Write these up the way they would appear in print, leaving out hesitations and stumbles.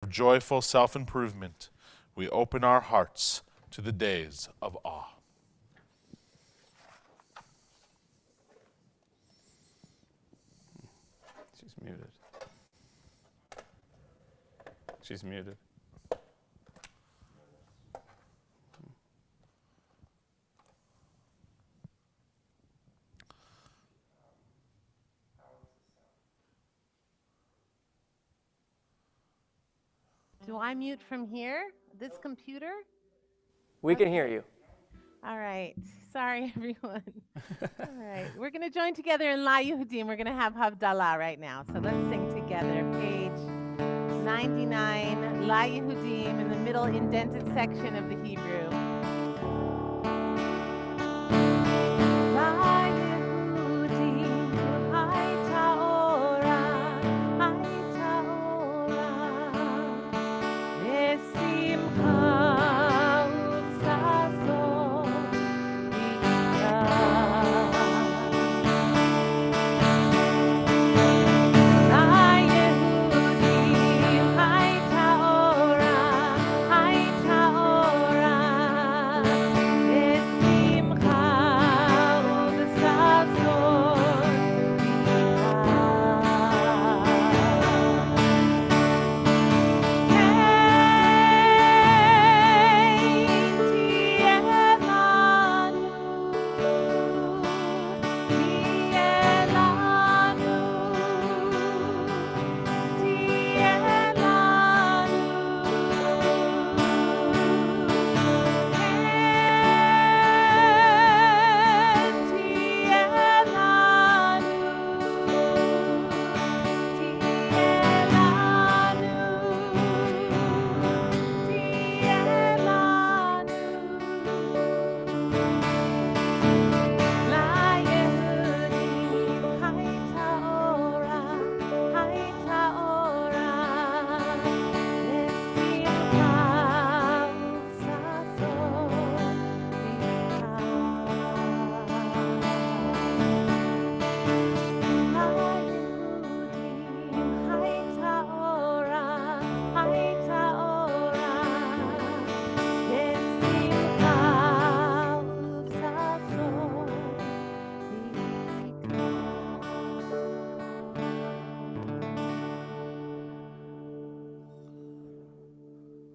of joyful self-improvement, we open our hearts to the days of awe. She's muted. She's muted. Do I mute from here, this computer? We can hear you. All right. Sorry, everyone. All right. We're going to join together in La Yehudim. We're going to have Havdalah right now. So let's sing together. Page 99, La Yehudim, in the middle indented section of the Hebrew. La Yehudim, Hai Ta'orah, Hai Ta'orah, Besimcha u'sason b'ikrar. La Yehudim, Hai Ta'orah, Hai Ta'orah, Besimcha u'sason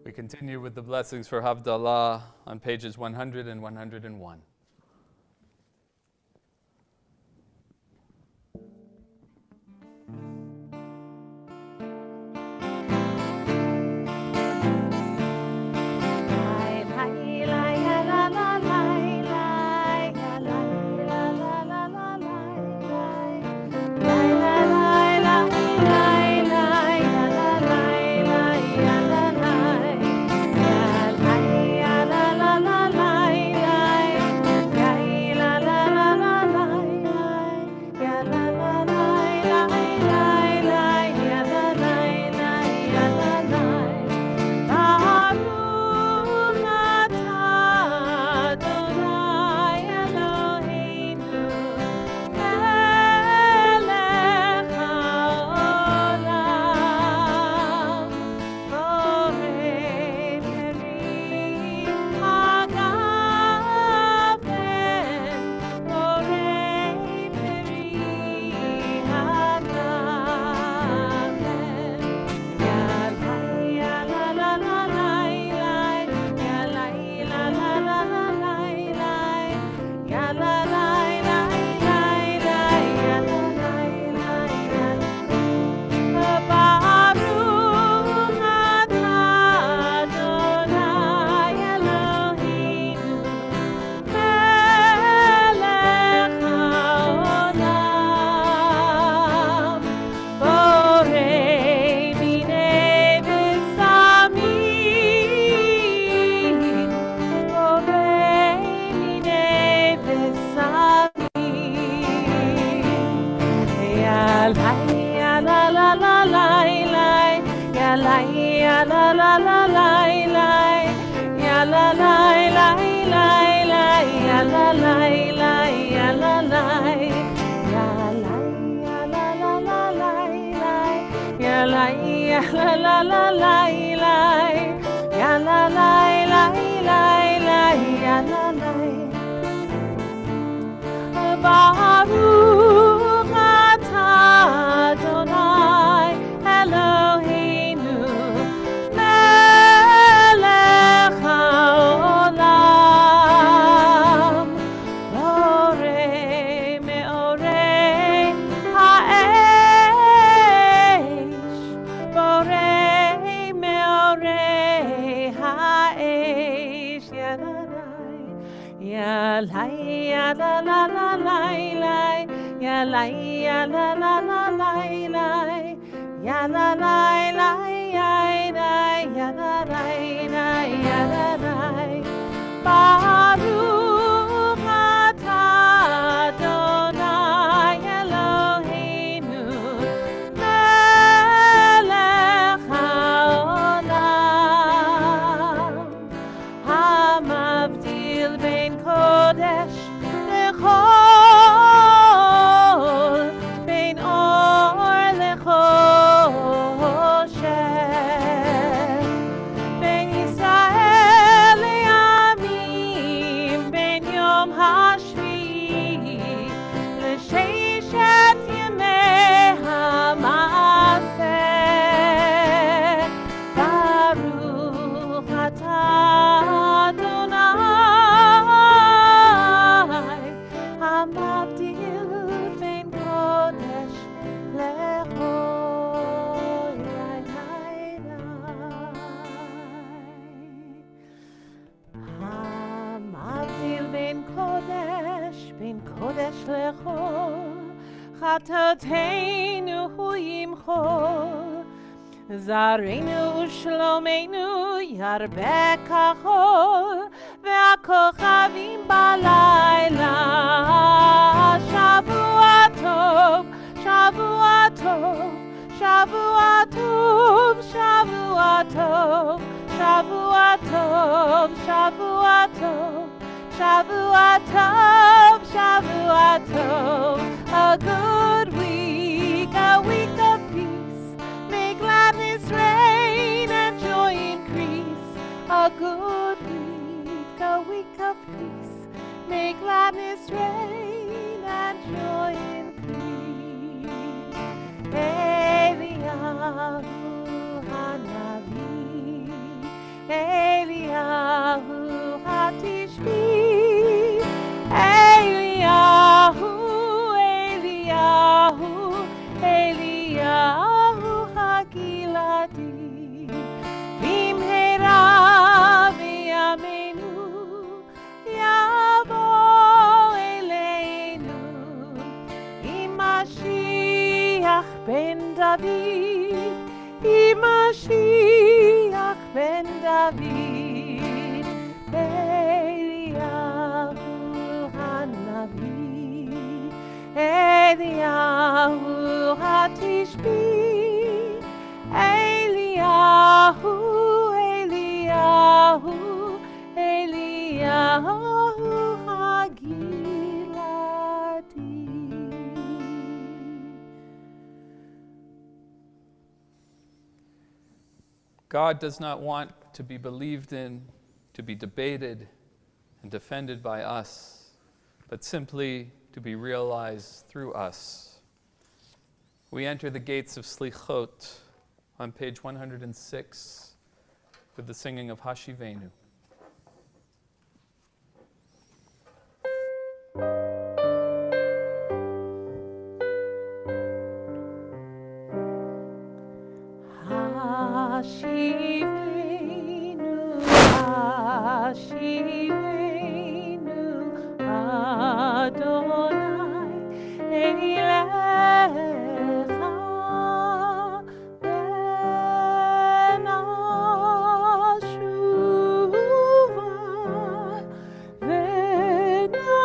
We continue with the blessings for Havdalah on pages 100 and 101. Baruch atah Adonai Eloheinu melech haolam borei meorei ha'esh borei meorei ha'esh Yalai Yalai Yalai Baruch atah Adonai Eloheinu melech haolam hamavdil ben kodesh lechol ben or lechoshet ben Yisrael le'amim ben yom hashvi'i l'sheshet yemei ha'maaseh Baruch atah Adonai hamavdil ben kodesh lechol hamavdil ben kodesh lechol chatoteinu hu yimchol Zareinu u'shlomeinu yarbe kachol ve'akochavim balayla Shavua tov, Shavua tov, Shavua tov, Shavua tov, Shavua tov, Shavua tov, Shavua tov, Shavua tov, a good week, a week of peace. May gladness reign and joy increase. A good week, a week of peace. May gladness reign and joy increase. Eliyahu Hanavi, Eliyahu Hatishbi, Eliyahu, Eliyahu, Eliyahu Hagiladi, Bimhera v'yameinu, Yavo Eleinu, Imashiach ben David, Imashiach ben David, Eliyahu Hanavi, Eliyahu Hatishbi, Eliyahu, Eliyahu, Eliyahu Hagiladi. God does not want to be believed in, to be debated and defended by us, but simply to be realized through us. We enter the gates of Slichot on page 106 with the singing of Hashivenu. Hashivenu, Hashivenu, Adonai, Eilecha, Venashuva, Venashuva.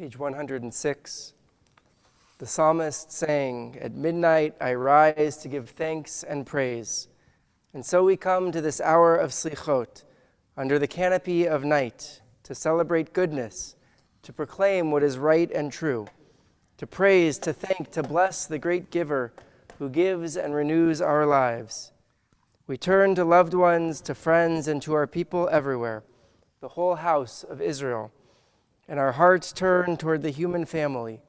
Page 106. The psalmist sang, "At midnight I rise to give thanks and praise." And so we come to this hour of Slichot, under the canopy of night, to celebrate goodness, to proclaim what is right and true, to praise, to thank, to bless the great giver who gives and renews our lives. We turn to loved ones, to friends, and to our people everywhere, the whole house of Israel, and our hearts turn toward the human family.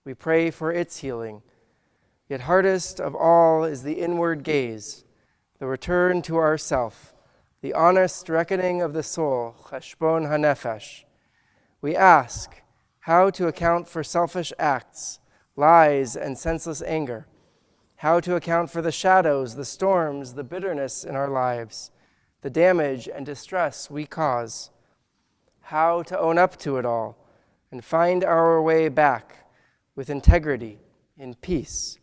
We pray for its healing. Yet hardest of all is the inward gaze, the return to ourself, the honest reckoning of the soul, cheshbon hanefesh. We ask how to account for selfish acts, lies, and senseless anger, how to account for the shadows, the storms, the bitterness in our lives, the damage and distress we cause, how to own up to it all and find our way back with integrity, in peace.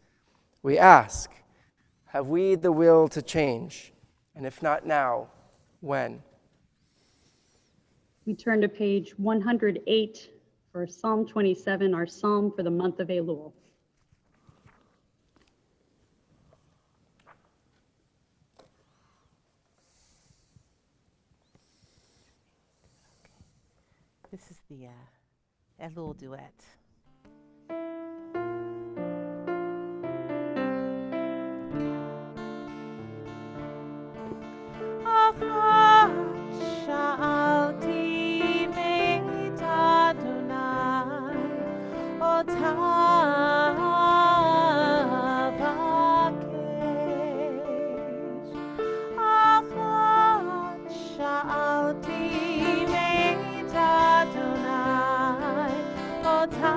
We ask, have we the will to change? And if not now, when? We turn to page 108 for Psalm 27, our psalm for the month of Elul. This is the Elul duet. שאלתי מאת אדוני אותה אבקש. אחת שאלתי מאת אדוני אותה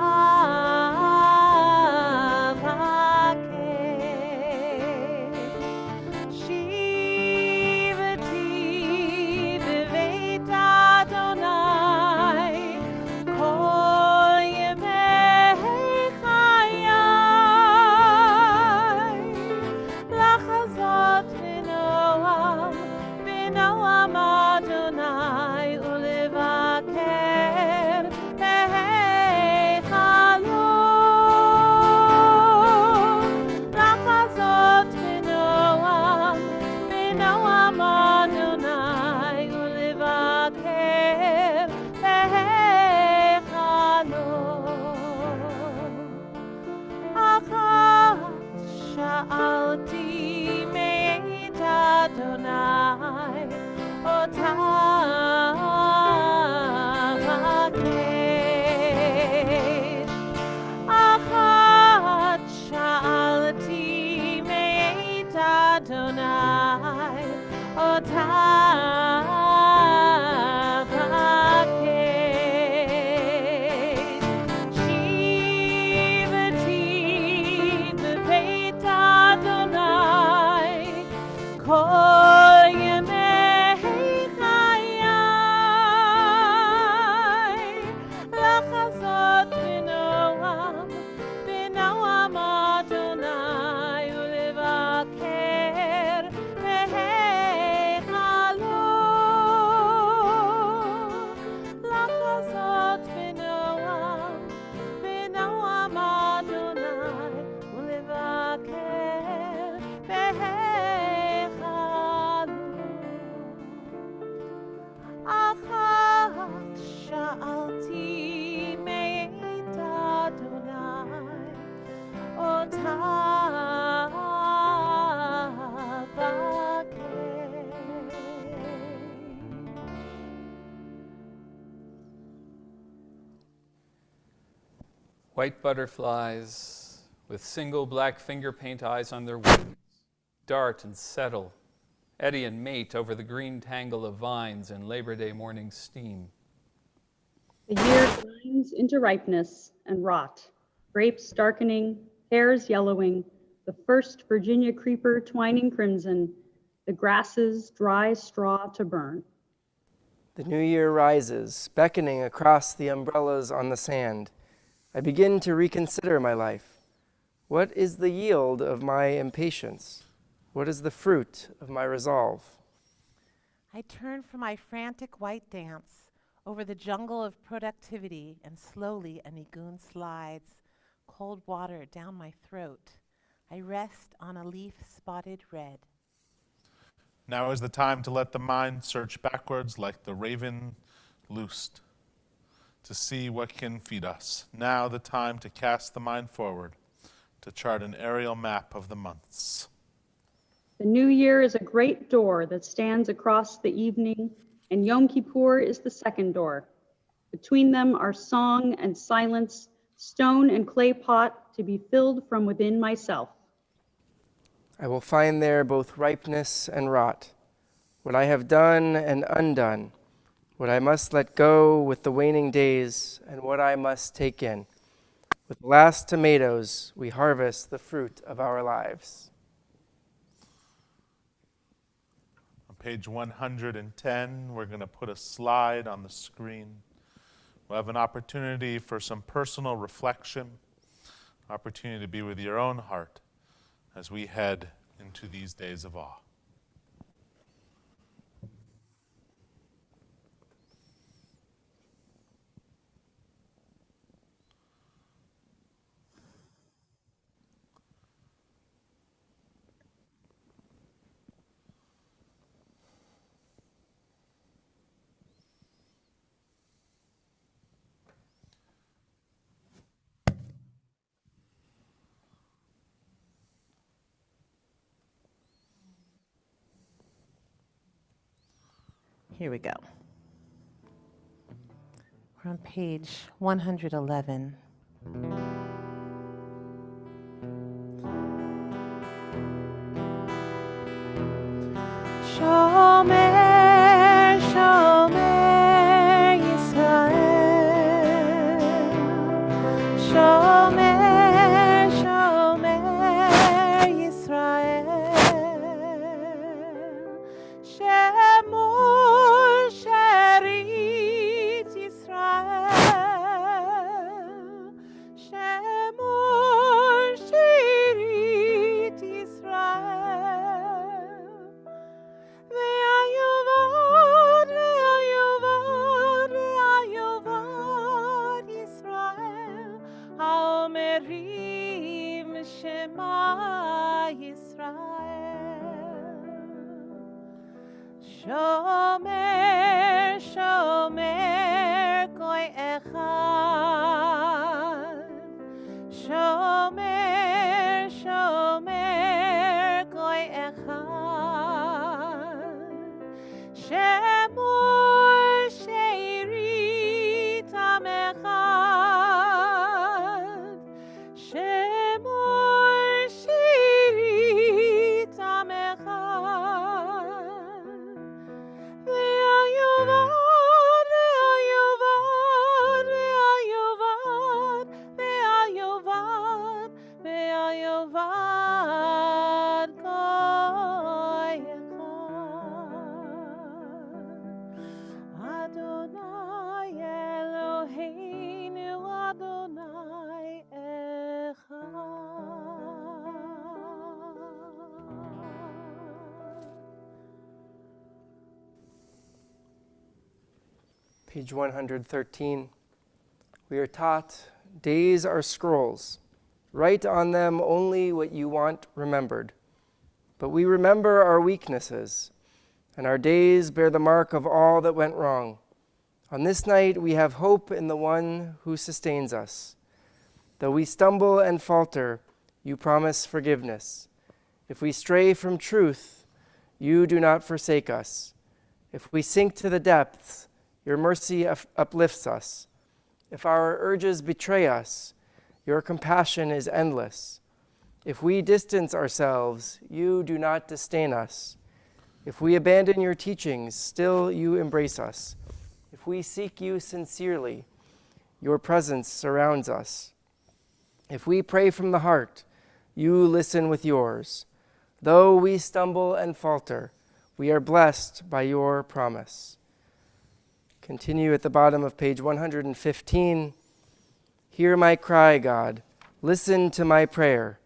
שאלתי מאת אדוני אותה אבקש. אחת שאלתי מאת אדוני אותה כל ימי חיי לחזות בנועם אדוני ולבקר בהיכלו. לחזות בנועם אדוני ולבקר בהיכלו. אחת שאלתי מאת אדוני אותה אבקש. White butterflies with single black finger paint eyes on their wings dart and settle, eddy and mate over the green tangle of vines in Labor Day morning steam. The year grinds into ripeness and rot, grapes darkening, pears yellowing, the first Virginia creeper twining crimson, the grasses dry straw to burn. The new year rises, beckoning across the umbrellas on the sand. I begin to reconsider my life. What is the yield of my impatience? What is the fruit of my resolve? I turn from my frantic white dance over the jungle of productivity, and slowly a nigun slides, cold water down my throat. I rest on a leaf spotted red. Now is the time to let the mind search backwards like the raven loosed, to see what can feed us. Now the time to cast the mind forward, to chart an aerial map of the months. The new year is a great door that stands across the evening, and Yom Kippur is the second door. Between them are song and silence, stone and clay pot to be filled from within myself. I will find there both ripeness and rot, what I have done and undone, what I must let go with the waning days, and what I must take in. With the last tomatoes, we harvest the fruit of our lives. On page 110, we're going to put a slide on the screen. We'll have an opportunity for some personal reflection, opportunity to be with your own heart as we head into these days of awe. Here we go. We're on page 111. Shomer, Shomer Yisrael. Shomer, Shomer Yisrael. Shemor Sherit Yisrael. Shemor Sherit Yisrael. Ve'ayovod, ve'ayovod, ve'ayovod Yisrael, ha'omerim Shema Yisrael. Shomer, shomer, goy echad. Shomer, shomer, goy echad. Shemor she'erit am echad. Shemor she'erit am echad. Ve'ayovod, ve'ayovod, ve'ayovod, ve'ayovod, ve'ayovod goy echad. Adonai Eloheinu, Adonai echad. Page 113. We are taught, days are scrolls. Write on them only what you want remembered. But we remember our weaknesses, and our days bear the mark of all that went wrong. On this night we have hope in the one who sustains us. Though we stumble and falter, you promise forgiveness. If we stray from truth, you do not forsake us. If we sink to the depths, your mercy uplifts us. If our urges betray us, your compassion is endless. If we distance ourselves, you do not disdain us. If we abandon your teachings, still you embrace us. If we seek you sincerely, your presence surrounds us. If we pray from the heart, you listen with yours. Though we stumble and falter, we are blessed by your promise. Continue at the bottom of page 115. Hear my cry, God. Listen to my prayer.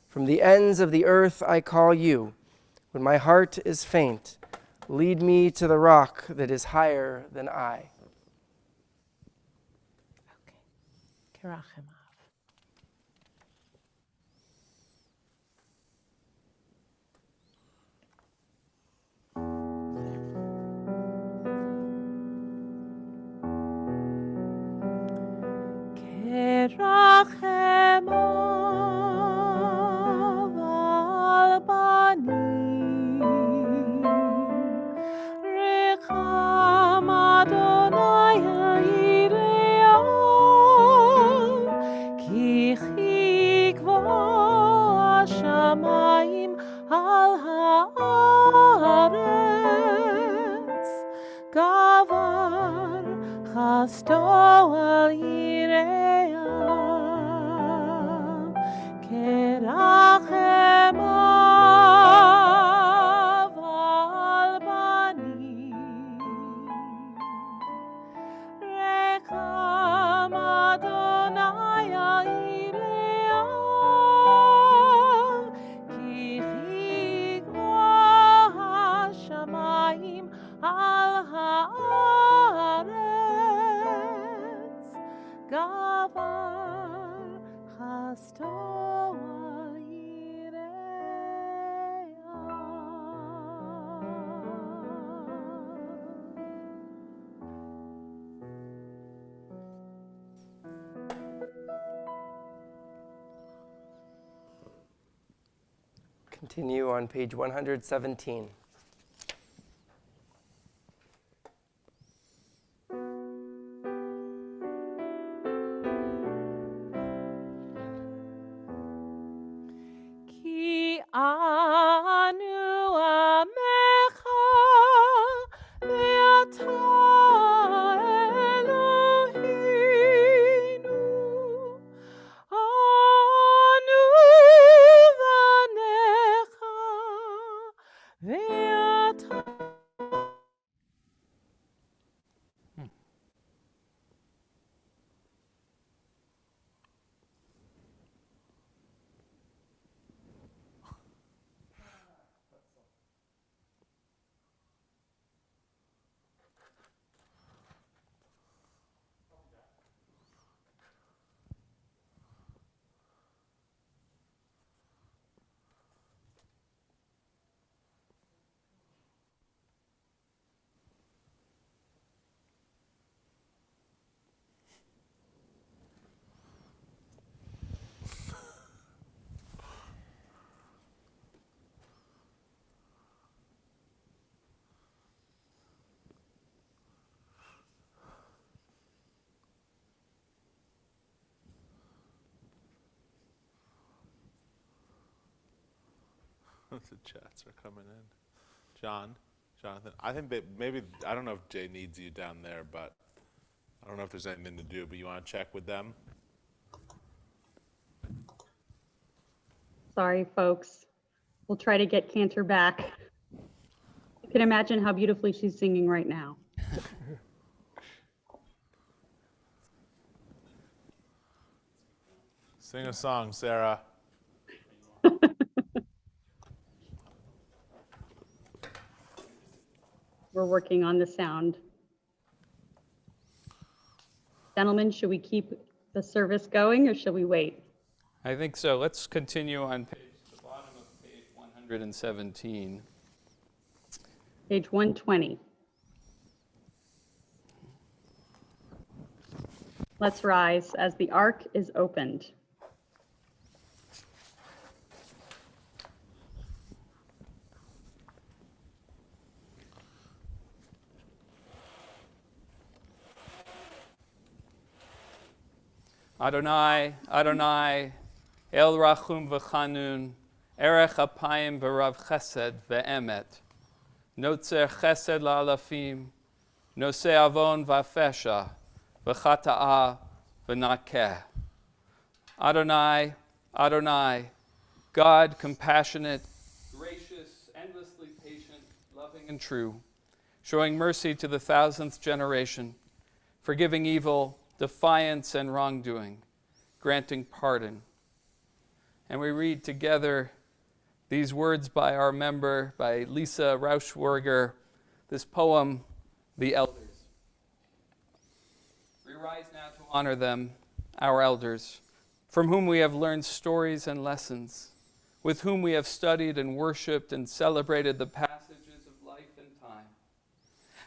From the ends of the earth I call you. When my heart is faint, lead me to the rock that is higher than I. Kirachemav. Kerachemav al banim, Recham Adonai ha'ireyam, ki chikvo hashamayim al haaretz, gavar chasto al yireyam, kerachemav al banim, Recham Adonai ha'ireyam, ki chikvo hashamayim al haaretz, gavar chasto al yireyam. Continue on page 117. Ki anu amecha ve'ata Eloheinu, anu vanecha ve'ata. The chats are coming in. Jonathan, I think that maybe, I don't know if Jay needs you down there, but I don't know if there's anything to do, but you want to check with them? Sorry, folks. We'll try to get Cantor back. You can imagine how beautifully she's singing right now. Sing a song, Sarah. We're working on the sound. Gentlemen, should we keep the service going or should we wait? I think so. Let's continue on the bottom of page 117. Page 120. Let's rise as the ark is opened. Adonai, Adonai, El Rachum v'chanun, Erech apayim v'rav chesed ve'emet, Notzer chesed la'alafim, Nosei avon v'afesha, v'chata'a v'nakeh. Adonai, Adonai, God compassionate, gracious, endlessly patient, loving and true, showing mercy to the 1000th generation, forgiving evil, defiance and wrongdoing, granting pardon. And we read together these words by our member, by Lisa Rauschwerger, this poem, The Elders. We rise now to honor them our elders, from whom we have learned stories and lessons, with whom we have studied and worshiped and celebrated the passages of life and time.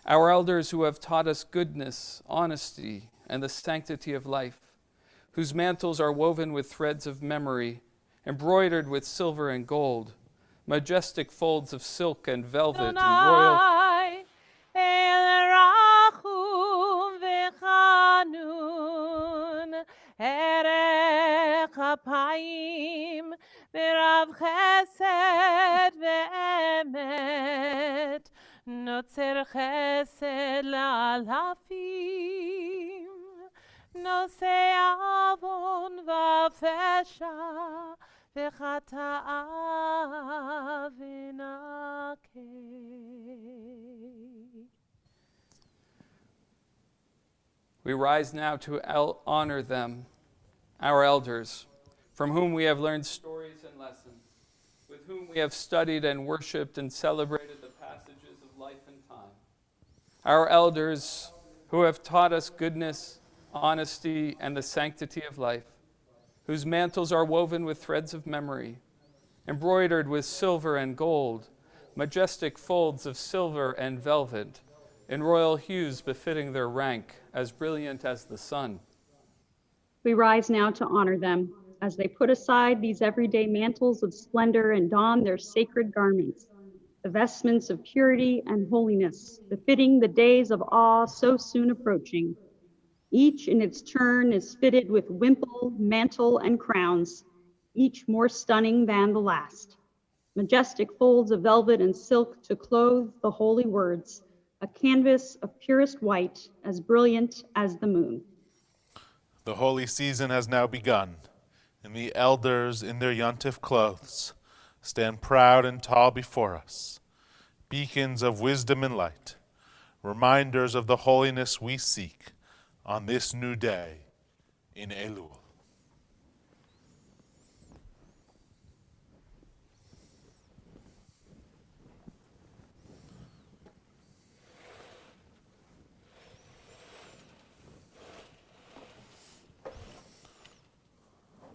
Our elders who have taught us goodness, honesty, and the sanctity of life, whose mantles are woven with threads of memory, embroidered with silver and gold, majestic folds of silk and velvet and royal. Adonai, El Rachum v'Chanun, Erech Apayim, V'Rav Chesed v'Emet, Notzer Chesed la'alafim, Nosei Avon v'Fesha, v'Chata'a v'Nakeh. We rise now to honor them, our elders, from whom we have learned stories and lessons, with whom we have studied and worshiped and celebrated the passages of life and time. Our elders who have taught us goodness, honesty, and the sanctity of life, whose mantles are woven with threads of memory, embroidered with silver and gold, majestic folds of silver and velvet, in royal hues befitting their rank, as brilliant as the sun. We rise now to honor them as they put aside these everyday mantles of splendor and don their sacred garments, the vestments of purity and holiness, befitting the days of awe so soon approaching. Each in its turn is fitted with wimple, mantle, and crowns, each more stunning than the last. Majestic folds of velvet and silk to clothe the holy words, a canvas of purest white, as brilliant as the moon. The holy season has now begun, and the elders in their yontif clothes stand proud and tall before us, beacons of wisdom and light, reminders of the holiness we seek on this new day in Elul.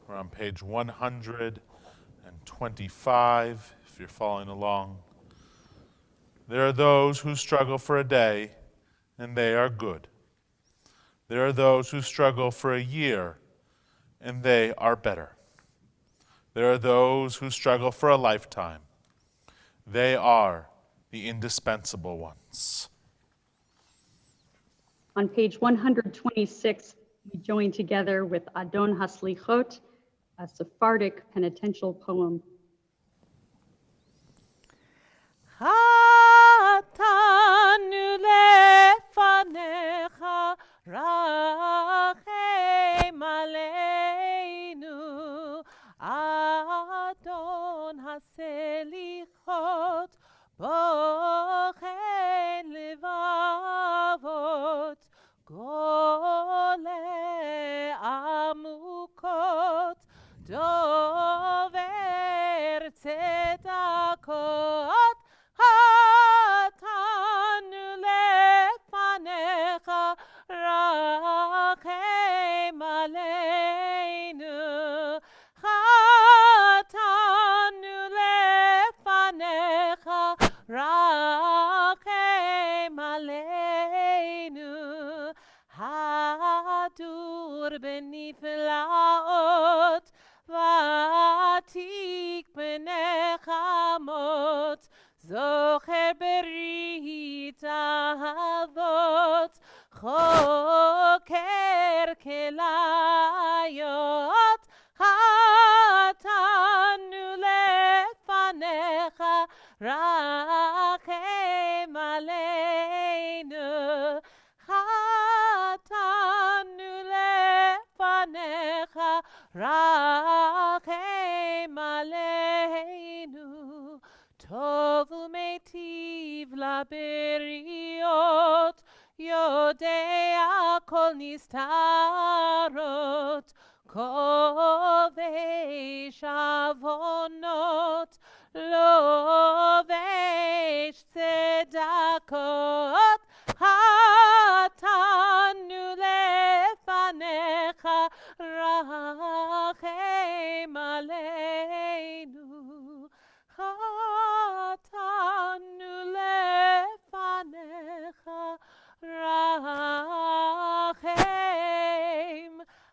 We're on page 125, if you're following along. There are those who struggle for a day, and they are good. There are those who struggle for a year, and they are better. There are those who struggle for a lifetime. They are the indispensable ones. On page 126, we join together with Adon Haslichot, a Sephardic penitential poem. Hatanu lefanecha rachem aleinu, Adon haselichot bochen levavot, gole amukot dover tzedakot, hatanu lefanecha rachem aleinu, hatanu lefanecha rachem aleinu, hadur beniflaot vatik benechamot, zocher berit ahavot, choker kelayot, hatanu lefanecha rachem aleinu, hatanu lefanecha rachem aleinu, tov umetiv laberiot, yodea kol nistarot, kovesh avonot, lovesh tzedakot, hatanu lefanecha rachem aleinu, chatanu lefanecha, rachem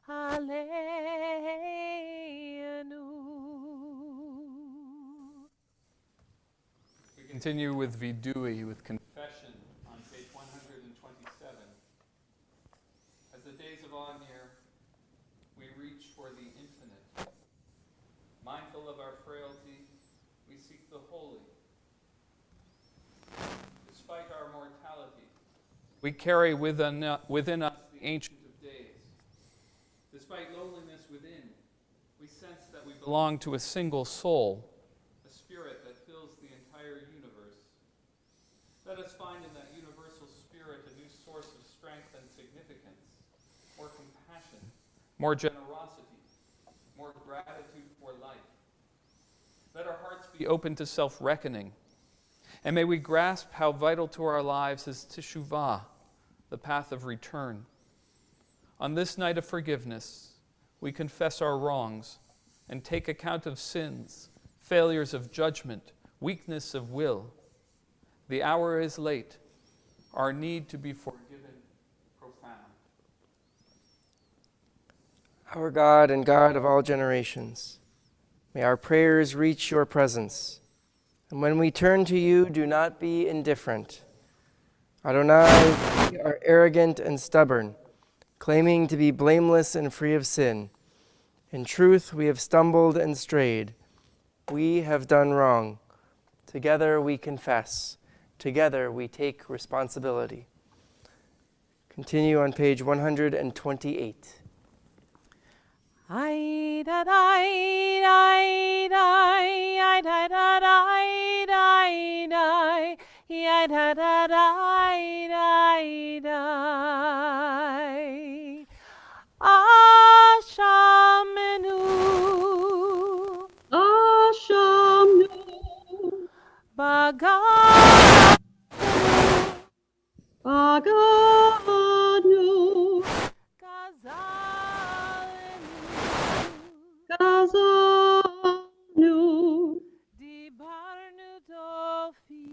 aleinu. We continue with Vidui, with confession on page 127. As the days of awe near, we reach for the infinite. Mindful of our frailty, we seek the holy. Despite our mortality, we carry within us the Ancient of Days. Despite loneliness within, we sense that we belong to a single soul, a spirit that fills the entire universe. Let us find in that universal spirit a new source of strength and significance, more compassion, more generosity, more gratitude for life. Let our hearts be open to self-reckoning, and may we grasp how vital to our lives is teshuvah, the path of return. On this night of forgiveness, we confess our wrongs and take account of sins, failures of judgment, weakness of will. The hour is late. Our need to be forgiven profound. Our God and God of all generations, may our prayers reach your presence. And when we turn to you, do not be indifferent. Adonai, we are arrogant and stubborn, claiming to be blameless and free of sin. In truth, we have stumbled and strayed. We have done wrong. Together we confess. Together we take responsibility. Continue on page 128. I da da da da I da da da da I da da da da Ashamenu Ashamnu, Baganu Aganu, Gazalenu Gazanu, Dibarnu Dofi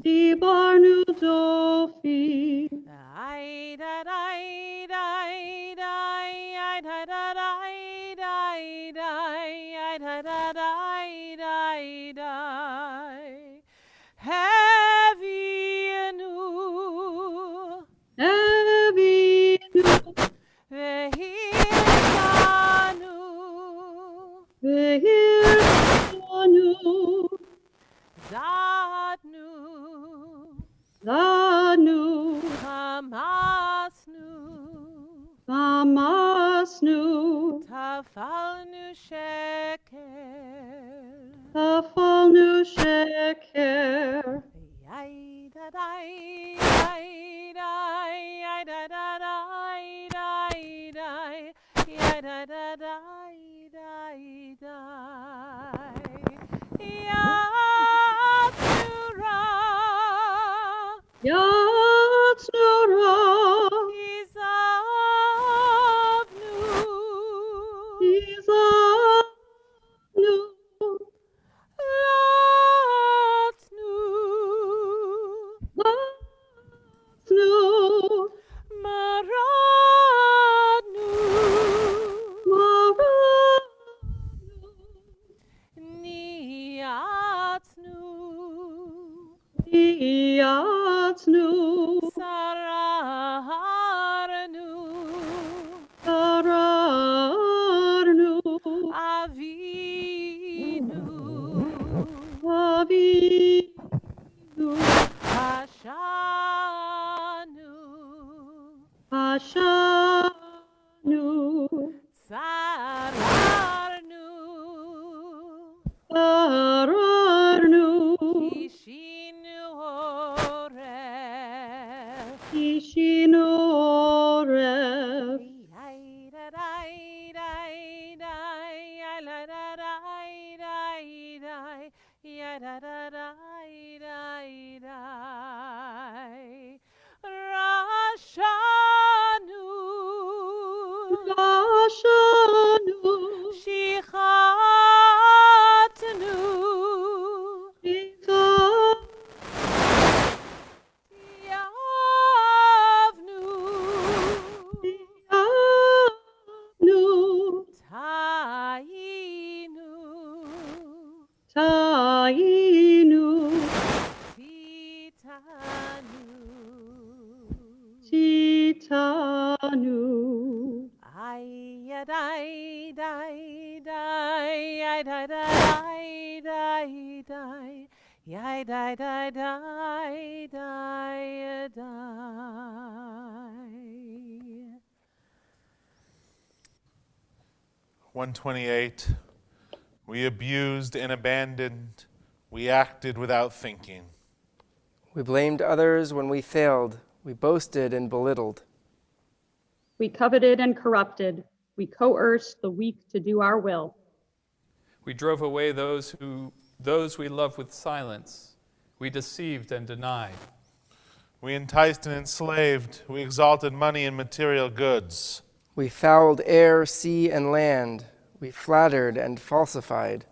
Dibarnu Dofi, I da da da da I da da da da I da da da da Heavyenu Evinu, Vehiranu Vehiranu, Zadnu Zanu, Hamasnu Hamasnu, Tafalnu Sheker Tafalnu Sheker, I da da da da da da da da da Yatsura, Izanu, Latnu, Maradnu Maranu, Niatnu Iyatnu, Sararnu Tararnu, Avinu Avinu, Hashanu Ashanu, Sararnu Tararnu, Ishinu Oref Ishinu Oref, Rashanu Rashanu, yai die die die die, yai die die die die die. 128. We abused and abandoned. We acted without thinking. We blamed others when we failed. We boasted and belittled. We coveted and corrupted. We coerced the weak to do our will. We drove away those we loved with silence. We deceived and denied. We enticed and enslaved. We exalted money and material goods. We fouled air, sea, and land. We flattered and falsified.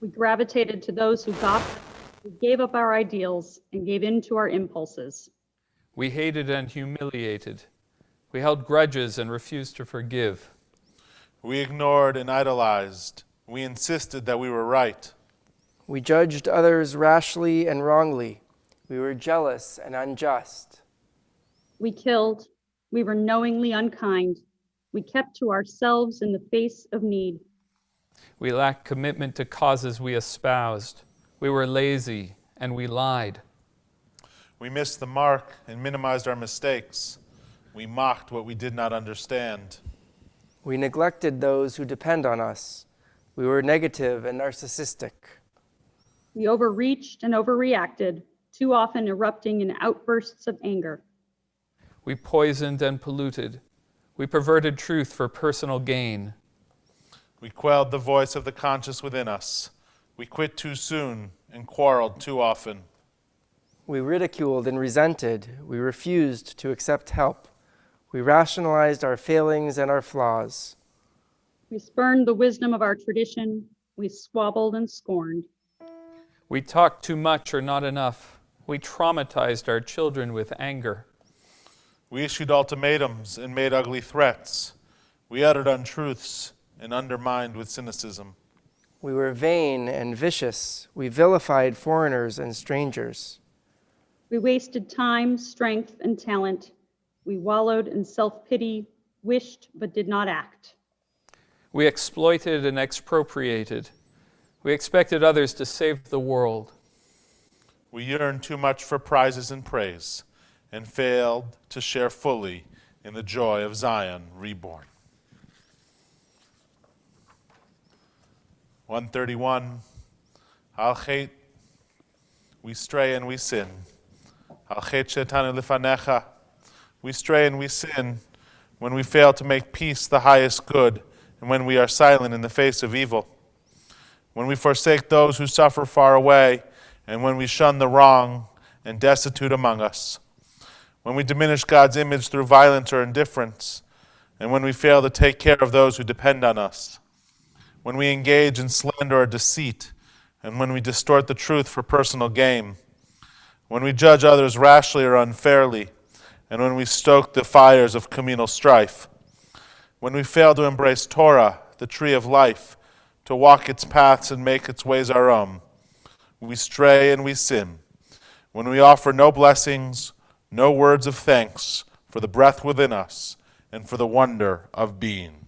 We gravitated to those who gossiped. We gave up our ideals and gave in to our impulses. We hated and humiliated. We held grudges and refused to forgive. We ignored and idolized. We insisted that we were right. We judged others rashly and wrongly. We were jealous and unjust. We killed. We were knowingly unkind. We kept to ourselves in the face of need. We lacked commitment to causes we espoused. We were lazy and we lied. We missed the mark and minimized our mistakes. We mocked what we did not understand. We neglected those who depend on us. We were negative and narcissistic. We overreached and overreacted, too often erupting in outbursts of anger. We poisoned and polluted. We perverted truth for personal gain. We quelled the voice of the conscience within us. We quit too soon and quarreled too often. We ridiculed and resented. We refused to accept help. We rationalized our failings and our flaws. We spurned the wisdom of our tradition. We squabbled and scorned. We talked too much or not enough. We traumatized our children with anger. We issued ultimatums and made ugly threats. We uttered untruths and undermined with cynicism. We were vain and vicious. We vilified foreigners and strangers. We wasted time, strength, and talent. We wallowed in self-pity, wished but did not act. We exploited and expropriated. We expected others to save the world. We yearned too much for prizes and praise and failed to share fully in the joy of Zion reborn. 131. Al chet, we stray and we sin. Al chet shetanu lifanecha, we stray and we sin when we fail to make peace the highest good and when we are silent in the face of evil. When we forsake those who suffer far away and when we shun the wrong and destitute among us. When we diminish God's image through violence or indifference, and when we fail to take care of those who depend on us. When we engage in slander or deceit, and when we distort the truth for personal gain. When we judge others rashly or unfairly, and when we stoke the fires of communal strife. When we fail to embrace Torah, the tree of life, to walk its paths and make its ways our own. We stray and we sin. When we offer no blessings, no words of thanks for the breath within us and for the wonder of being.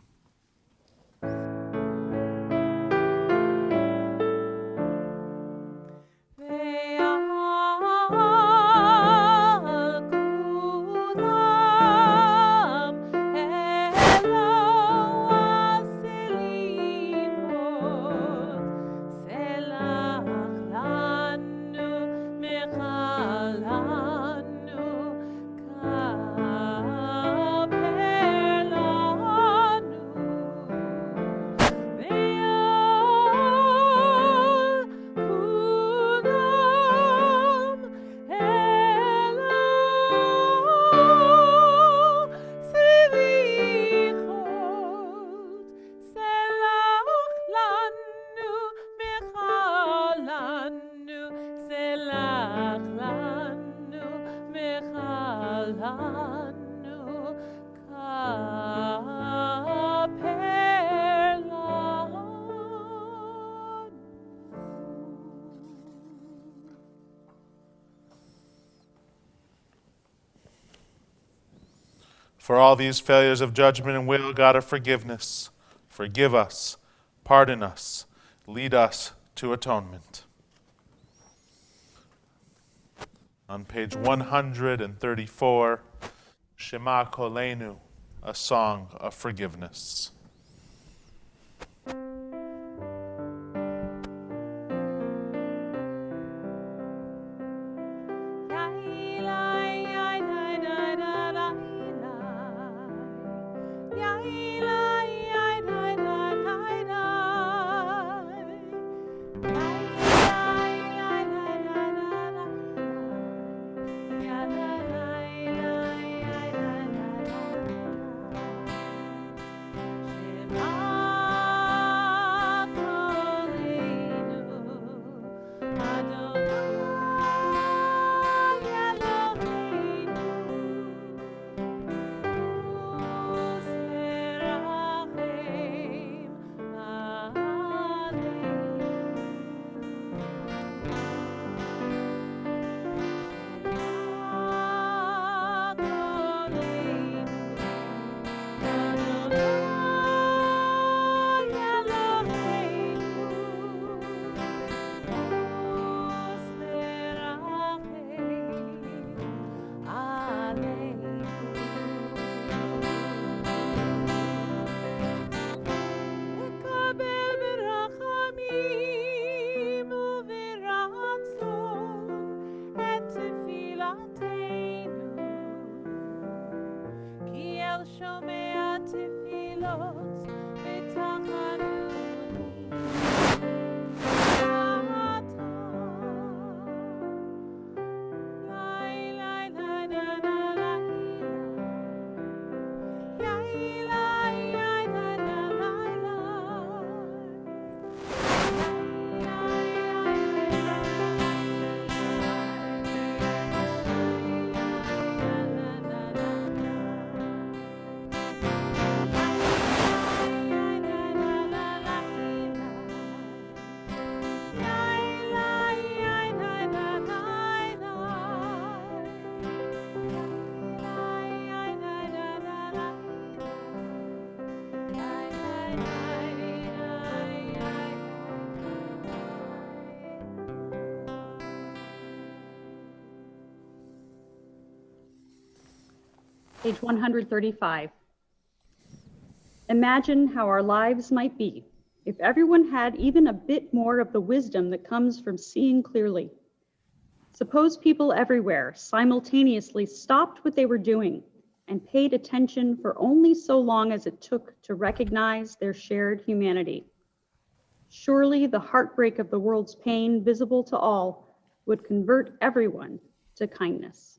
For all these failures of judgment and will, God of forgiveness, forgive us, pardon us, lead us to atonement. On page 134, Shema Kolenu, a song of forgiveness. Page 135. Imagine how our lives might be if everyone had even a bit more of the wisdom that comes from seeing clearly. Suppose people everywhere simultaneously stopped what they were doing and paid attention for only so long as it took to recognize their shared humanity. Surely the heartbreak of the world's pain, visible to all, would convert everyone to kindness.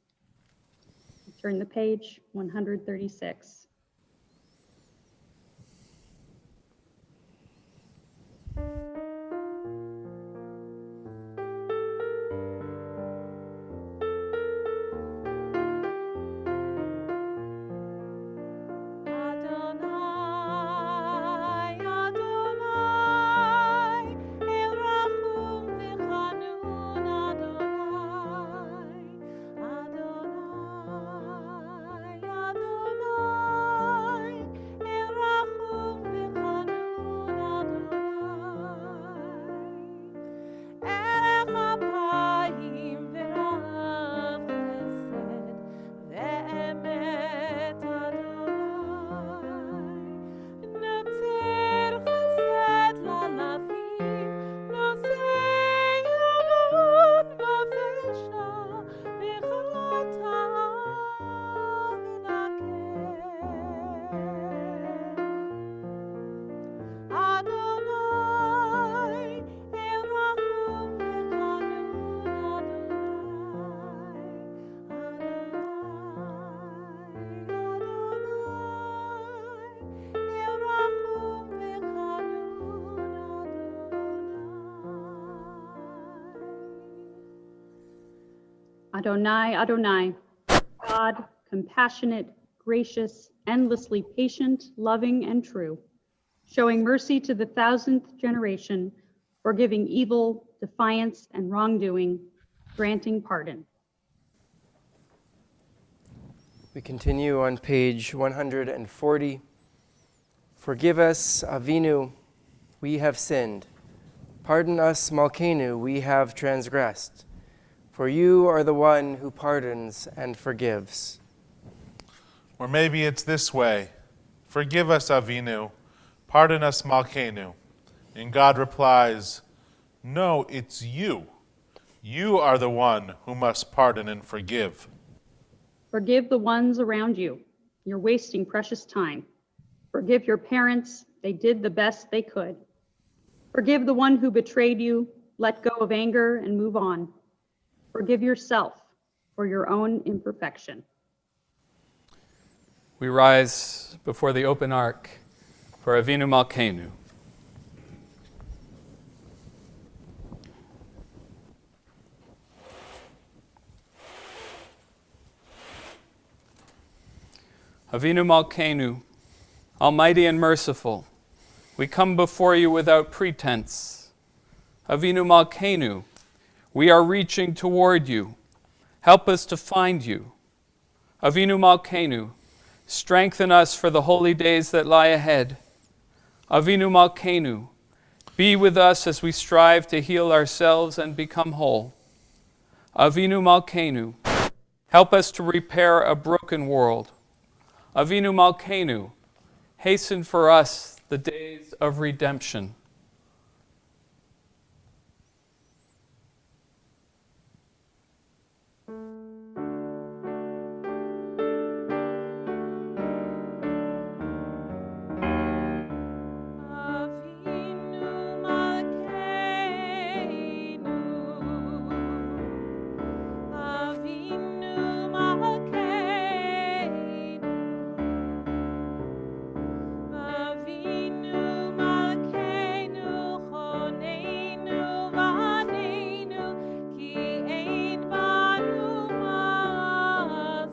Turn the page, 136. Adonai, Adonai, God, compassionate, gracious, endlessly patient, loving, and true, showing mercy to the 1000th generation, forgiving evil, defiance, and wrongdoing, granting pardon. We continue on page 140. Forgive us, Avinu, we have sinned. Pardon us, Malkeinu, we have transgressed. For you are the one who pardons and forgives. Or maybe it's this way. Forgive us, Avinu. Pardon us, Malkeinu. And God replies, no, it's you. You are the one who must pardon and forgive. Forgive the ones around you. You're wasting precious time. Forgive your parents. They did the best they could. Forgive the one who betrayed you. Let go of anger and move on. Forgive yourself for your own imperfection. We rise before the open ark for Avinu Malkeinu. Avinu Malkeinu, Almighty and merciful, we come before you without pretense. Avinu Malkeinu, we are reaching toward you. Help us to find you. Avinu Malkeinu, strengthen us for the holy days that lie ahead. Avinu Malkeinu, be with us as we strive to heal ourselves and become whole. Avinu Malkeinu, help us to repair a broken world. Avinu Malkeinu, hasten for us the days of redemption. Avinu Malkeinu, Avinu Malkeinu, Avinu Malkeinu, Choneinu v'aneinu, ki ein banu ma'asim.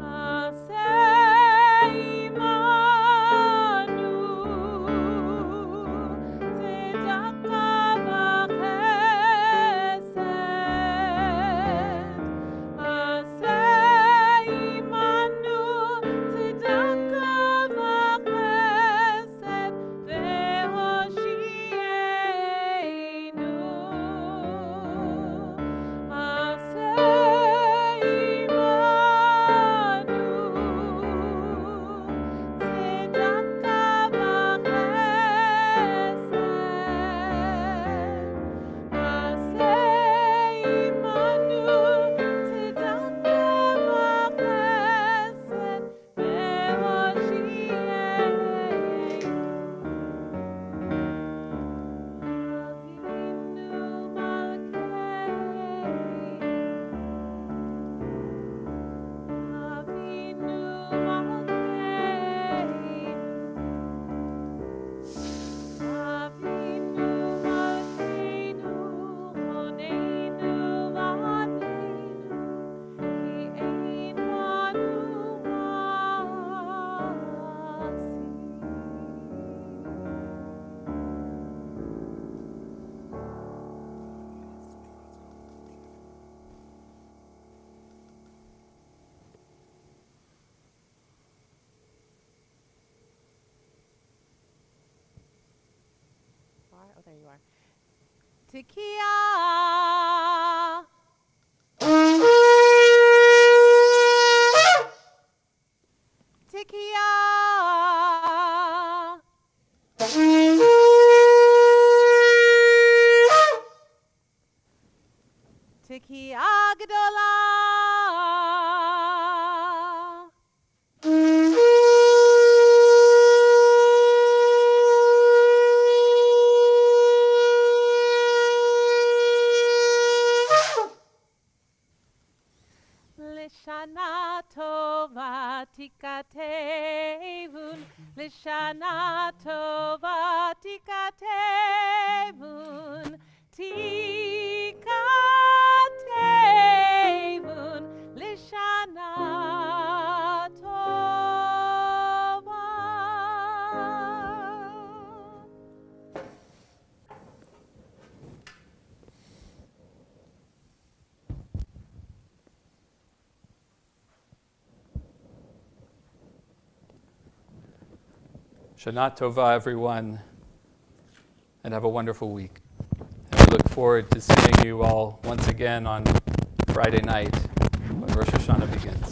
Aseh imanu, tzedakah v'chesed. Aseh imanu, tzedakah v'chesed, ve'hoshi'enu. Aseh imanu, tzedakah v'chesed. Aseh imanu, tzedakah v'chesed, ve'hoshi'enu. Avinu Malkeinu, Avinu Malkeinu, Choneinu v'aneinu, ki ein banu ma'asim. Oh, there you are. Tekiah. Tekiah. Tekiah Gedolah. Lishana tova tikatevun, Lishana tova tikatevun, tikatevun, Lishana tova. Shana Tova, everyone. and have a wonderful week. And we look forward to seeing you all once again on Friday night when Rosh Hashanah begins.